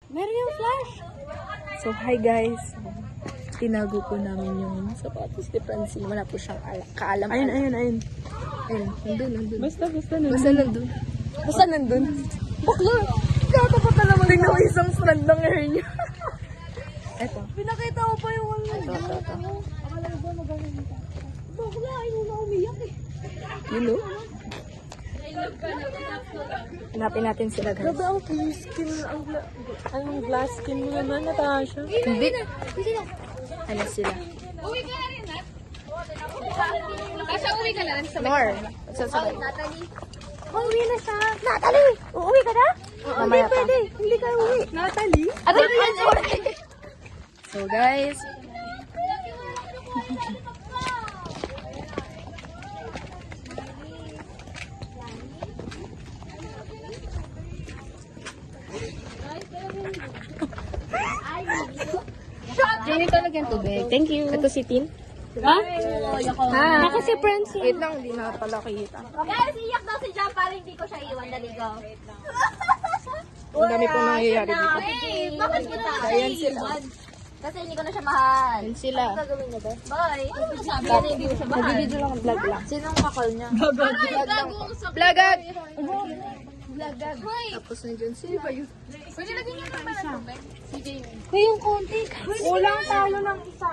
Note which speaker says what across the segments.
Speaker 1: Meron yung flash.
Speaker 2: So, hi guys. Tinago po namin yung sapatos ni Francine. Wala po siyang kaalam. Ayun. Ayun, nandun.
Speaker 1: Basta nandun.
Speaker 2: Basta nandun. Bakla! Katapat na naman. Tingnan mo isang strand ng hair niya. Eto.
Speaker 1: Pinakita ko pa yung
Speaker 2: Ito.
Speaker 1: Akala ko ba magaling ka? Bakla, ayaw na umiyak eh.
Speaker 2: You know? Hanapin natin sila guys.
Speaker 1: Grabe ang clear skin. Ang glass skin mo naman, Natasha.
Speaker 2: Hindi. Ano sila?
Speaker 3: Uwi ka na rin, Nat? Asa uwi ka na rin sa
Speaker 2: Nor. Magsasabay.
Speaker 3: Natalie?
Speaker 1: Uwi na siya. Natalie! Uuwi ka na?
Speaker 2: Mamaya pa.
Speaker 1: Hindi ka uwi. Natalie?
Speaker 2: So guys.
Speaker 3: Jenny talaga yung tubig.
Speaker 2: Thank you. Ito si Tin.
Speaker 3: Ha?
Speaker 2: Ha?
Speaker 3: Ako si Francine.
Speaker 2: Wait lang, hindi na pala kita.
Speaker 3: Guys, iyak daw si Jam para hindi ko siya iwan. Daligaw.
Speaker 2: Ang dami pong nangyayari dito.
Speaker 3: Hey, bakit mo na
Speaker 2: Ayan sila.
Speaker 3: Kasi hindi ko na siya mahal.
Speaker 2: Ayan sila.
Speaker 3: Gagawin niya ba? Bye. Sabi niya na hindi ko siya mahal.
Speaker 2: Nag-video lang ang vlog lang.
Speaker 3: Sinong kakal niya?
Speaker 2: Vlogag!
Speaker 3: Vlogag. Hoy!
Speaker 2: Tapos nandiyan sino ba yun?
Speaker 3: Pwede lagyan niyo naman ng tubig? Si Jamie.
Speaker 1: Kuya, yung konti. Kulang talo ng isa.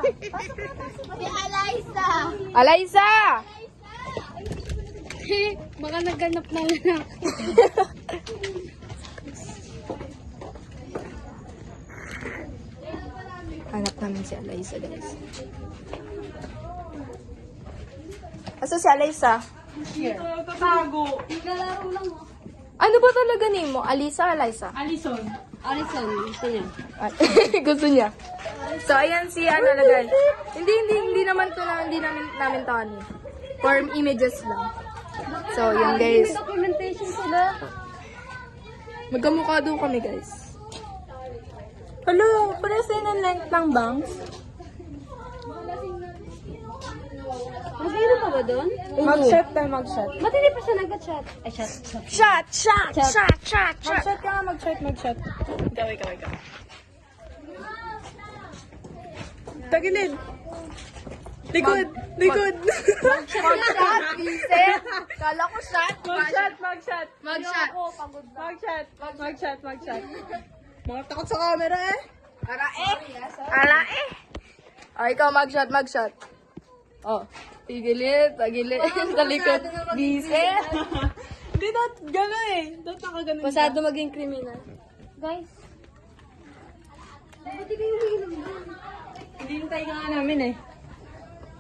Speaker 3: Si Alaysa!
Speaker 2: Alaysa!
Speaker 1: Baka nagganap na lang.
Speaker 2: Hanap namin si Alaysa guys. Asa si Alaysa?
Speaker 1: Tatago.
Speaker 3: Naglalaro lang mo.
Speaker 2: Ano ba talaga name mo? Alisa, Alaysa?
Speaker 1: Alison. Alison, gusto niya.
Speaker 2: Gusto niya. So, ayan si ano na guys. Hindi naman to na, hindi namin to ano. For images lang. So, yun guys.
Speaker 1: Documentation sila.
Speaker 2: Magkamukha daw kami guys. Hello, pares din ang length ng bangs.
Speaker 1: Magkano pa ba doon?
Speaker 2: Mag-shot tayo, mag-shot.
Speaker 1: Ba't hindi pa siya nag-chat? Ay, chat.
Speaker 2: Shot! Mag-shot ka nga, mag-shot. Ikaw. Tagilid. Likod. Mag-shot, Vincent. Kala ko shot. Mag-shot. Mga takot sa camera eh. Ara eh. Oh, ikaw mag-shot. Oh, tagilid. Sa likod. Vincent.
Speaker 1: Hindi na gano'n eh. Dapat nakaganon.
Speaker 2: Pasado maging kriminal.
Speaker 1: Guys. Ba't di kayo umiinom doon? Hindi yung tayo nga namin eh.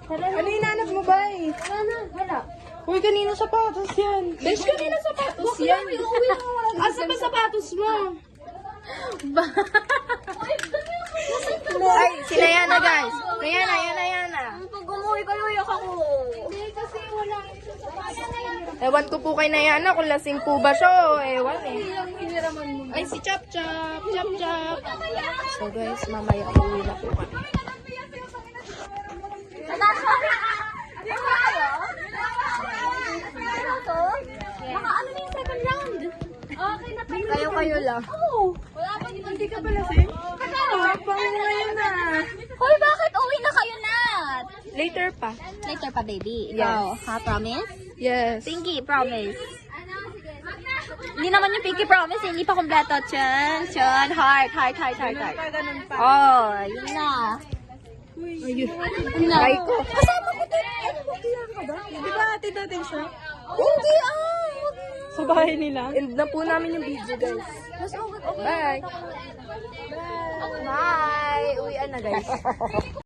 Speaker 2: Ano hinanap mo ba eh?
Speaker 1: Wala.
Speaker 2: Uy, kanina sapatos yan. Besh, kanina sapatos yan. Asa pa sapatos mo? Ay, sila Yana guys. Yana.
Speaker 3: Pag umuwi kayo, iyak ako.
Speaker 1: Hindi kasi wala.
Speaker 2: Ewan ko po kay Yana kung lasing po ba siya o ewan eh.
Speaker 1: Yung hiniraman mo.
Speaker 2: Ay, si Chop. So guys, mamaya uwi na po kami.
Speaker 3: Natasha! Di ba kayo? Ano to? Baka ano na yung second round? Okay na pa yun.
Speaker 2: Kayo lang.
Speaker 3: Oo. Wala pa din.
Speaker 1: Hindi ka pala sim?
Speaker 3: Kasano?
Speaker 1: Pang ngayon na.
Speaker 3: Hoy, bakit uwi na kayo, Nat?
Speaker 2: Later pa.
Speaker 3: Later pa, baby.
Speaker 2: Yes.
Speaker 3: Ikaw, ha? Promise?
Speaker 2: Yes.
Speaker 3: Pinky, promise. Hindi naman yung Pinky promise, hindi pa kompleto. Chun. Heart.
Speaker 1: Ganun pa.
Speaker 3: Oh, yun na.
Speaker 2: Ayun. Ay ko.
Speaker 3: Kasama ko din.
Speaker 1: Di ba ati natin siya?
Speaker 3: Hindi
Speaker 1: Sa bahay nila?
Speaker 2: End na po namin yung video guys. Bye. Bye. Uwian na guys.